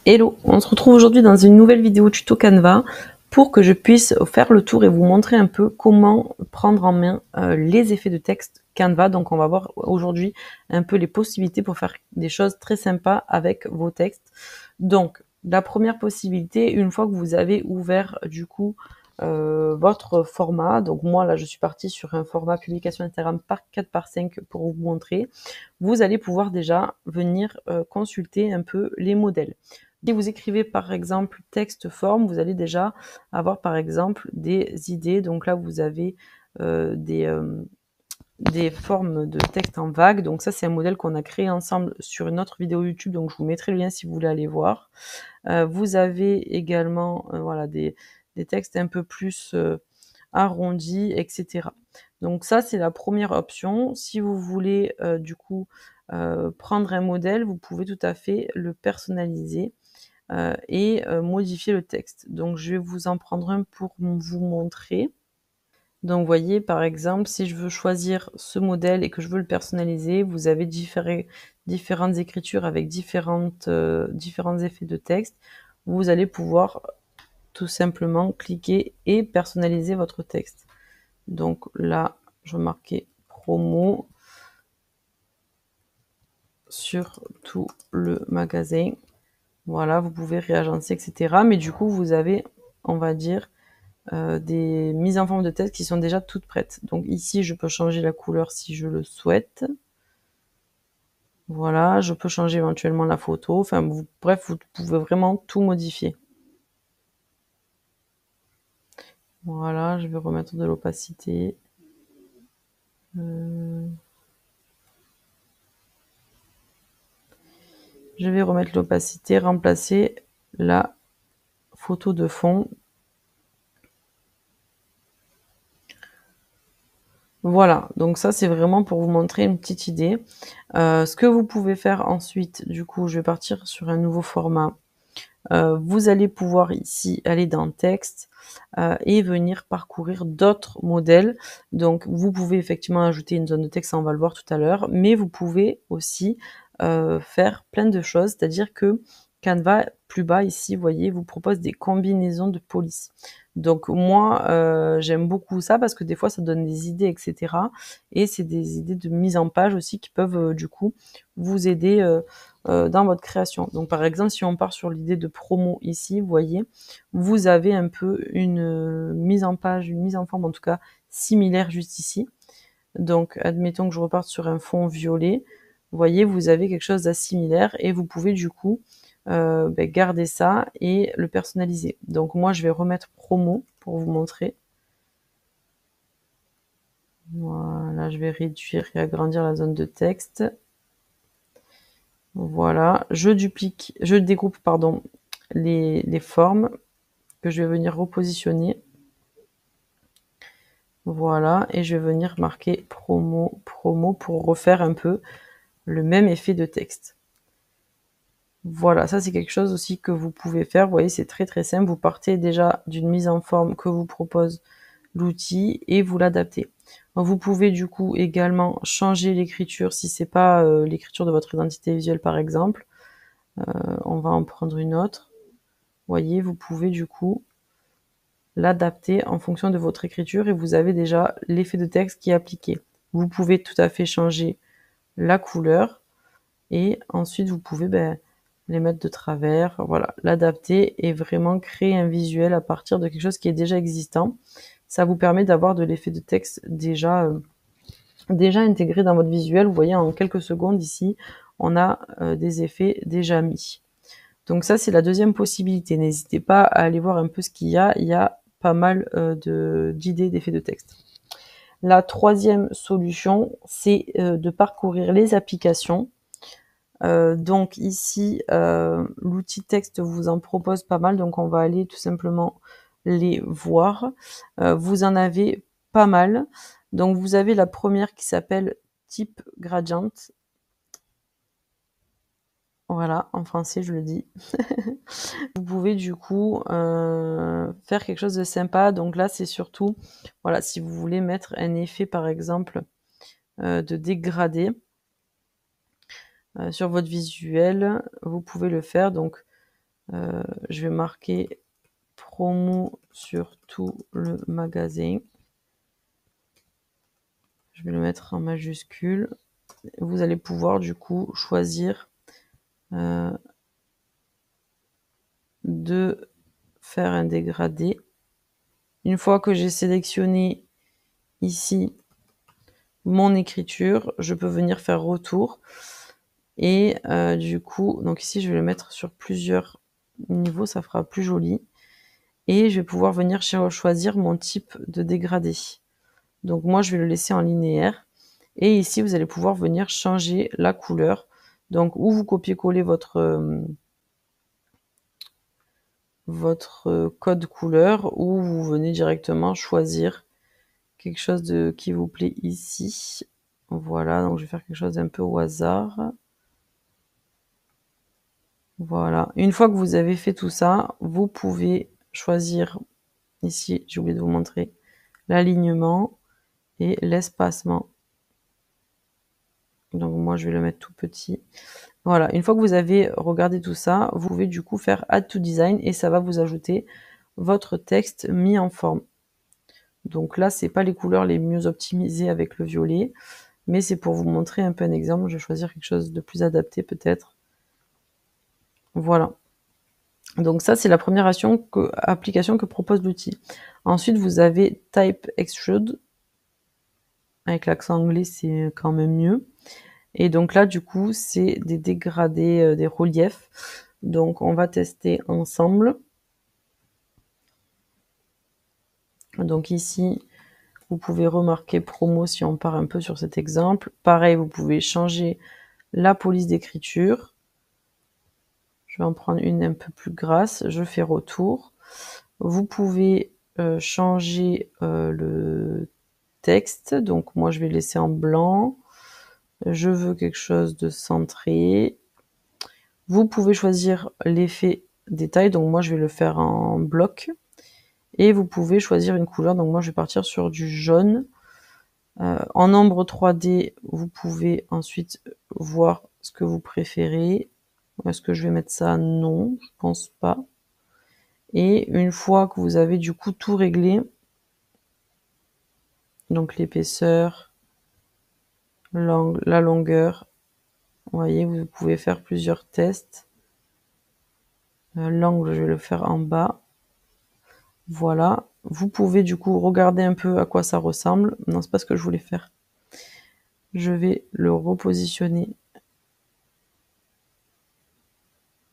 Hello, on se retrouve aujourd'hui dans une nouvelle vidéo tuto Canva pour que je puisse faire le tour et vous montrer un peu comment prendre en main les effets de texte Canva. Donc on va voir aujourd'hui un peu les possibilités pour faire des choses très sympas avec vos textes. Donc la première possibilité, une fois que vous avez ouvert du coup votre format, donc moi là je suis partie sur un format publication Instagram par 4x5 pour vous montrer, vous allez pouvoir déjà venir consulter un peu les modèles. Si vous écrivez par exemple texte forme, vous allez déjà avoir par exemple des idées. Donc là, vous avez des formes de texte en vague. Donc ça, c'est un modèle qu'on a créé ensemble sur une autre vidéo YouTube. Donc je vous mettrai le lien si vous voulez aller voir. Vous avez également voilà, des textes un peu plus arrondis, etc. Donc ça, c'est la première option. Si vous voulez du coup prendre un modèle, vous pouvez tout à fait le personnaliser et modifier le texte. Donc je vais vous en prendre un pour vous montrer. Donc vous voyez par exemple, si je veux choisir ce modèle et que je veux le personnaliser, vous avez différentes écritures avec différents effets de texte. Vous allez pouvoir tout simplement cliquer et personnaliser votre texte. Donc là, je vais marquer promo sur tout le magasin. Voilà, vous pouvez réagencer, etc. Mais du coup, vous avez, on va dire, des mises en forme de texte qui sont déjà toutes prêtes. Donc ici, je peux changer la couleur si je le souhaite. Voilà, je peux changer éventuellement la photo. Enfin, bref, vous pouvez vraiment tout modifier. Voilà, je vais remettre de l'opacité. Je vais remettre l'opacité, remplacer la photo de fond. Voilà, donc ça c'est vraiment pour vous montrer une petite idée. Ce que vous pouvez faire ensuite, du coup, je vais partir sur un nouveau format. Vous allez pouvoir ici aller dans texte et venir parcourir d'autres modèles. Donc vous pouvez effectivement ajouter une zone de texte, ça on va le voir tout à l'heure, mais vous pouvez aussi faire plein de choses, c'est-à-dire que Canva, plus bas ici, vous voyez, vous propose des combinaisons de police. Donc moi, j'aime beaucoup ça parce que des fois, ça donne des idées, etc. Et c'est des idées de mise en page aussi qui peuvent du coup vous aider dans votre création. Donc par exemple, si on part sur l'idée de promo ici, vous voyez, vous avez un peu une mise en page, une mise en forme en tout cas similaire juste ici. Donc admettons que je reparte sur un fond violet, vous voyez, vous avez quelque chose d'assimilaire et vous pouvez du coup garder ça et le personnaliser. Donc moi je vais remettre promo pour vous montrer. Voilà, je vais réduire et agrandir la zone de texte. Voilà, je découpe pardon, les formes que je vais venir repositionner. Voilà, et je vais venir marquer promo pour refaire un peu le même effet de texte. Voilà, ça c'est quelque chose aussi que vous pouvez faire. Vous voyez, c'est très très simple. Vous partez déjà d'une mise en forme que vous propose l'outil et vous l'adaptez. Vous pouvez du coup également changer l'écriture si c'est pas l'écriture de votre identité visuelle par exemple. On va en prendre une autre. Vous voyez, vous pouvez du coup l'adapter en fonction de votre écriture et vous avez déjà l'effet de texte qui est appliqué. Vous pouvez tout à fait changer la couleur et ensuite vous pouvez les mettre de travers, voilà, l'adapter et vraiment créer un visuel à partir de quelque chose qui est déjà existant. Ça vous permet d'avoir de l'effet de texte déjà intégré dans votre visuel. Vous voyez, en quelques secondes ici, on a des effets déjà mis. Donc ça, c'est la deuxième possibilité. N'hésitez pas à aller voir un peu ce qu'il y a. Il y a pas mal d'idées d'effets de texte. La troisième solution, c'est de parcourir les applications. Donc ici, l'outil texte vous en propose pas mal, donc on va aller tout simplement les voir. Vous en avez pas mal. Donc vous avez la première qui s'appelle Type Gradient. Voilà, en français je le dis. Vous pouvez du coup faire quelque chose de sympa. Donc là, c'est surtout, voilà, si vous voulez mettre un effet par exemple de dégradé sur votre visuel, vous pouvez le faire. Donc je vais marquer promo sur tout le magasin. Je vais le mettre en majuscule. Vous allez pouvoir du coup choisir de faire un dégradé. Une fois que j'ai sélectionné ici mon écriture, je peux venir faire retour. Et du coup, donc ici, je vais le mettre sur plusieurs niveaux, ça fera plus joli. Et je vais pouvoir venir choisir mon type de dégradé. Donc moi, je vais le laisser en linéaire. Et ici, vous allez pouvoir venir changer la couleur. Donc, ou vous copiez-collez votre code couleur, ou vous venez directement choisir quelque chose qui vous plaît ici. Voilà, donc je vais faire quelque chose d'un peu au hasard. Voilà. Une fois que vous avez fait tout ça, vous pouvez choisir, ici, j'ai oublié de vous montrer, l'alignement et l'espacement. Donc moi, je vais le mettre tout petit. Voilà, une fois que vous avez regardé tout ça, vous pouvez du coup faire Add to Design et ça va vous ajouter votre texte mis en forme. Donc là, c'est pas les couleurs les mieux optimisées avec le violet, mais c'est pour vous montrer un peu un exemple. Je vais choisir quelque chose de plus adapté peut-être. Voilà. Donc ça, c'est la première application que propose l'outil. Ensuite, vous avez Type Extrude. Avec l'accent anglais, c'est quand même mieux. Et donc là, du coup, c'est des dégradés, des reliefs. Donc on va tester ensemble. Donc ici, vous pouvez remarquer promo si on part un peu sur cet exemple. Pareil, vous pouvez changer la police d'écriture. Je vais en prendre une un peu plus grasse. Je fais retour. Vous pouvez changer le texte. Donc moi, je vais laisser en blanc. Je veux quelque chose de centré. Vous pouvez choisir l'effet détail. Donc moi, je vais le faire en bloc. Et vous pouvez choisir une couleur. Donc moi, je vais partir sur du jaune. En ombre 3D, vous pouvez ensuite voir ce que vous préférez. Est-ce que je vais mettre ça? Non, je pense pas. Et une fois que vous avez du coup tout réglé, donc l'épaisseur, l'angle, la longueur, vous voyez, vous pouvez faire plusieurs tests. L'angle, je vais le faire en bas. Voilà. Vous pouvez du coup regarder un peu à quoi ça ressemble. Non, c'est pas ce que je voulais faire. Je vais le repositionner.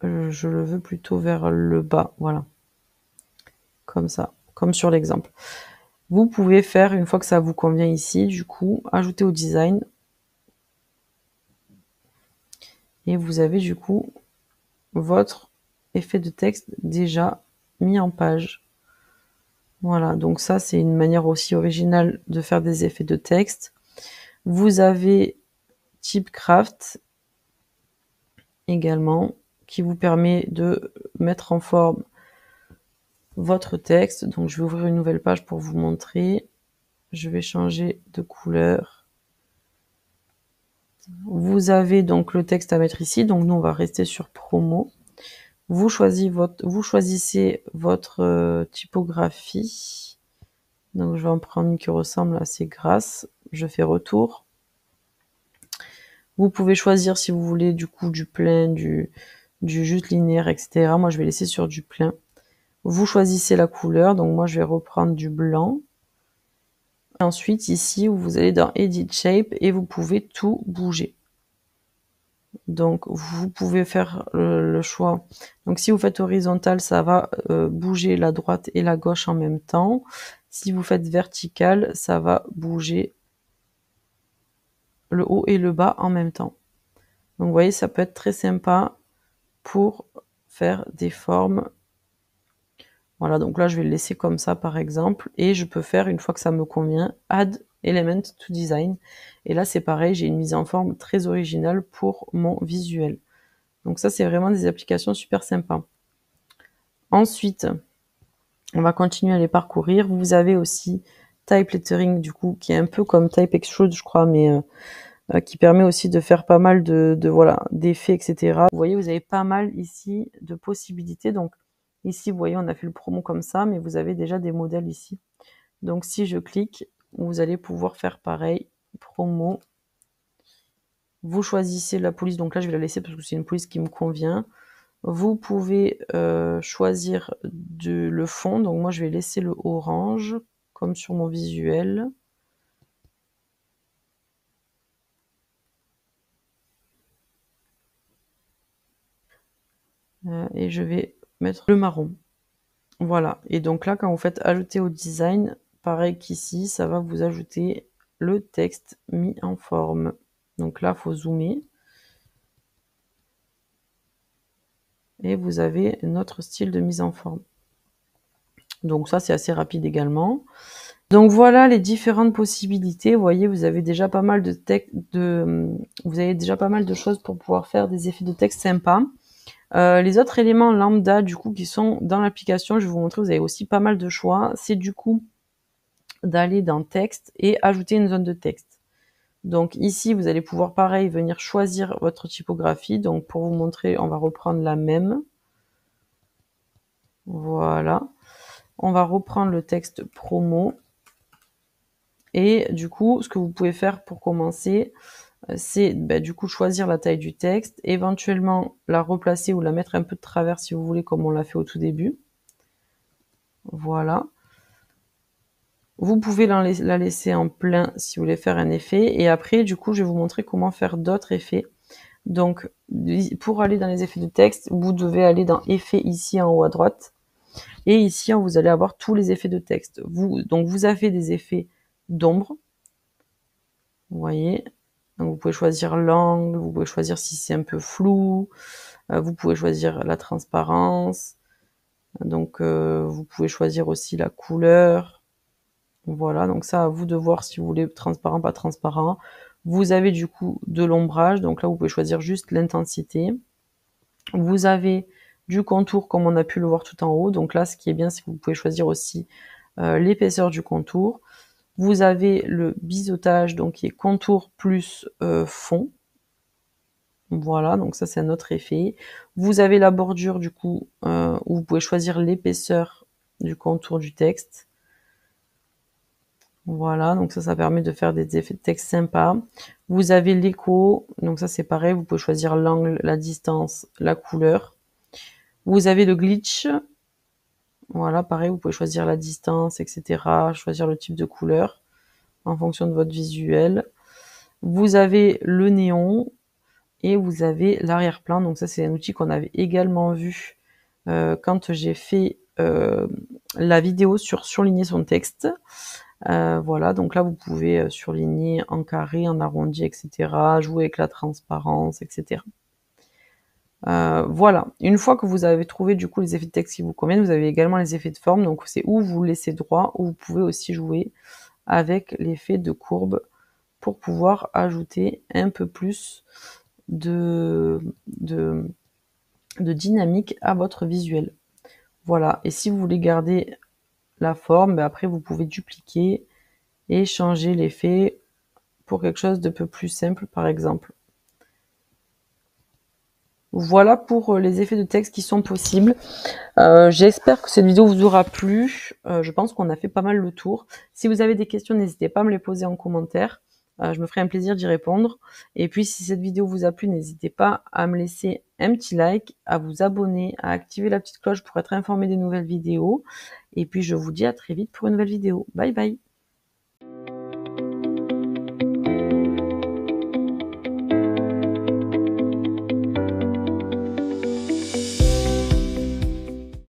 Je le veux plutôt vers le bas, voilà. Comme ça, comme sur l'exemple. Vous pouvez faire, une fois que ça vous convient ici, du coup, ajouter au design. Et vous avez du coup votre effet de texte déjà mis en page. Voilà, donc ça c'est une manière aussi originale de faire des effets de texte. Vous avez Typecraft également, qui vous permet de mettre en forme votre texte. Donc je vais ouvrir une nouvelle page pour vous montrer. Je vais changer de couleur. Vous avez donc le texte à mettre ici. Donc nous on va rester sur promo. Vous choisissez votre typographie. Donc je vais en prendre une qui ressemble assez grasse. Je fais retour. Vous pouvez choisir si vous voulez du coup du plein, du juste linéaire, etc. Moi je vais laisser sur du plein. Vous choisissez la couleur. Donc moi je vais reprendre du blanc. Et ensuite ici vous allez dans Edit Shape et vous pouvez tout bouger. Donc vous pouvez faire le choix. Donc si vous faites horizontal, ça va bouger la droite et la gauche en même temps. Si vous faites vertical, ça va bouger le haut et le bas en même temps. Donc vous voyez, ça peut être très sympa pour faire des formes. Voilà, donc là je vais le laisser comme ça par exemple. Et je peux faire, une fois que ça me convient, Add Element to Design. Et là c'est pareil, j'ai une mise en forme très originale pour mon visuel. Donc ça, c'est vraiment des applications super sympas. Ensuite, on va continuer à les parcourir. Vous avez aussi Type Lettering, du coup, qui est un peu comme Type Extrude, je crois, mais qui permet aussi de faire pas mal voilà, d'effets, etc. Vous voyez, vous avez pas mal ici de possibilités. Donc ici, vous voyez, on a fait le promo comme ça, mais vous avez déjà des modèles ici. Donc si je clique, vous allez pouvoir faire pareil, promo. Vous choisissez la police, donc là je vais la laisser parce que c'est une police qui me convient. Vous pouvez choisir le fond, donc moi je vais laisser le orange, comme sur mon visuel. Et je vais mettre le marron. Voilà, et donc là quand vous faites ajouter au design, pareil qu'ici, ça va vous ajouter le texte mis en forme. Donc là, il faut zoomer. Et vous avez notre style de mise en forme. Donc ça, c'est assez rapide également. Donc voilà les différentes possibilités. Vous voyez, vous avez déjà pas mal vous avez déjà pas mal de choses pour pouvoir faire des effets de texte sympas. Les autres éléments lambda, du coup, qui sont dans l'application, je vais vous montrer, vous avez aussi pas mal de choix. C'est du coup d'aller dans texte et ajouter une zone de texte. Donc ici, vous allez pouvoir pareil venir choisir votre typographie. Donc pour vous montrer, on va reprendre la même. Voilà. On va reprendre le texte promo. Et du coup, ce que vous pouvez faire pour commencer, c'est du coup choisir la taille du texte, éventuellement la replacer ou la mettre un peu de travers si vous voulez, comme on l'a fait au tout début. Voilà. Vous pouvez la laisser en plein si vous voulez faire un effet. Et après, du coup, je vais vous montrer comment faire d'autres effets. Donc, pour aller dans les effets de texte, vous devez aller dans Effets ici en haut à droite. Et ici, vous allez avoir tous les effets de texte. Donc, vous avez des effets d'ombre. Vous voyez. Donc, vous pouvez choisir l'angle, vous pouvez choisir si c'est un peu flou. Vous pouvez choisir la transparence. Donc, vous pouvez choisir aussi la couleur. Voilà, donc ça, à vous de voir si vous voulez transparent, pas transparent. Vous avez du coup de l'ombrage, donc là, vous pouvez choisir juste l'intensité. Vous avez du contour, comme on a pu le voir tout en haut. Donc là, ce qui est bien, c'est que vous pouvez choisir aussi l'épaisseur du contour. Vous avez le biseautage, donc qui est contour plus fond. Voilà, donc ça, c'est un autre effet. Vous avez la bordure, du coup, où vous pouvez choisir l'épaisseur du contour du texte. Voilà, donc ça permet de faire des effets de texte sympas. Vous avez l'écho, donc ça c'est pareil, vous pouvez choisir l'angle, la distance, la couleur. Vous avez le glitch, voilà, pareil, vous pouvez choisir la distance, etc., choisir le type de couleur en fonction de votre visuel. Vous avez le néon et vous avez l'arrière-plan, donc ça c'est un outil qu'on avait également vu quand j'ai fait la vidéo sur surligner son texte. Voilà, donc là vous pouvez surligner en carré, en arrondi, etc., jouer avec la transparence, etc. Voilà, une fois que vous avez trouvé du coup les effets de texte qui vous conviennent, vous avez également les effets de forme, donc c'est où vous laissez droit, ou vous pouvez aussi jouer avec l'effet de courbe pour pouvoir ajouter un peu plus de dynamique à votre visuel. Voilà, et si vous voulez garder la forme, après vous pouvez dupliquer et changer l'effet pour quelque chose de peu plus simple, par exemple. Voilà pour les effets de texte qui sont possibles. J'espère que cette vidéo vous aura plu. Je pense qu'on a fait pas mal le tour. Si vous avez des questions, n'hésitez pas à me les poser en commentaire. Je me ferai un plaisir d'y répondre. Et puis, si cette vidéo vous a plu, n'hésitez pas à me laisser un petit like, à vous abonner, à activer la petite cloche pour être informé des nouvelles vidéos. Et puis, je vous dis à très vite pour une nouvelle vidéo. Bye bye!